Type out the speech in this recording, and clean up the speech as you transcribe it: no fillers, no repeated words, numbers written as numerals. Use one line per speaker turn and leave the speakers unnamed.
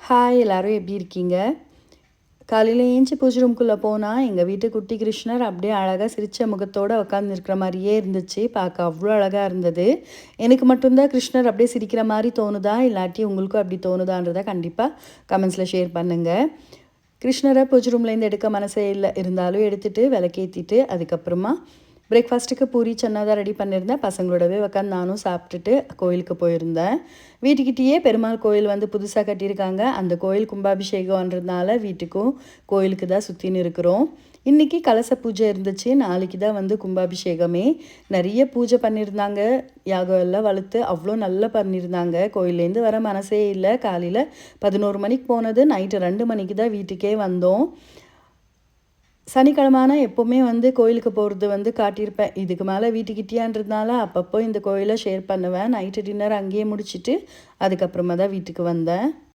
Hi எல்லாரும் எப்படி இருக்கீங்க? காலையில ஏஞ்சி பூஜை ரூம்குள்ளே போனால் எங்கள் வீட்டு குட்டி கிருஷ்ணர் அப்படியே அழகாக சிரித்த முகத்தோடு உட்காந்துருக்கிற மாதிரியே இருந்துச்சு. பார்க்க அவ்வளோ அழகாக இருந்தது. எனக்கு மட்டும்தான் கிருஷ்ணர் அப்படியே சிரிக்கிற மாதிரி தோணுதா, இல்லாட்டி உங்களுக்கும் அப்படி தோணுதான்றதை கண்டிப்பாக கமெண்ட்ஸில் ஷேர் பண்ணுங்கள். கிருஷ்ணரை பூஜை ரூம்லேருந்து எடுக்க மனசே இல்லை, இருந்தாலும் எடுத்துகிட்டு விளக்கேற்றிட்டு அதுக்கப்புறமா பிரேக்ஃபாஸ்ட்டுக்கு பூரி சன்னா தான் ரெடி பண்ணியிருந்தேன். பசங்களோடவே உட்காந்து நானும் சாப்பிட்டுட்டு கோயிலுக்கு போயிருந்தேன். வீட்டுக்கிட்டேயே பெருமாள் கோயில் வந்து புதுசாக கட்டியிருக்காங்க. அந்த கோயில் கும்பாபிஷேகம்ன்றதுனால வீட்டுக்கும் கோயிலுக்கு தான் சுற்றின்னு இருக்கிறோம். இன்றைக்கி கலச பூஜை இருந்துச்சு. நாளைக்கு தான் வந்து கும்பாபிஷேகமே. நிறைய பூஜை பண்ணியிருந்தாங்க. யாகம் எல்லாம் வளர்த்து அவ்வளோ நல்லா பண்ணியிருந்தாங்க. கோயிலேருந்து வர மனசே இல்லை. காலையில் 11 மணிக்கு போனது, நைட்டு 2 மணிக்கு தான் வீட்டுக்கே வந்தோம். சனிக்கிழமான எப்போவுமே வந்து கோயிலுக்கு போகிறது வந்து காட்டியிருப்பேன். இதுக்கு மேலே வீட்டுக்கிட்டேன்றதுனால அப்பப்போ இந்த கோயிலை ஷேர் பண்ணுவேன். நைட்டு டின்னர் அங்கேயே முடிச்சுட்டு அதுக்கப்புறமா தான் வீட்டுக்கு வந்தேன்.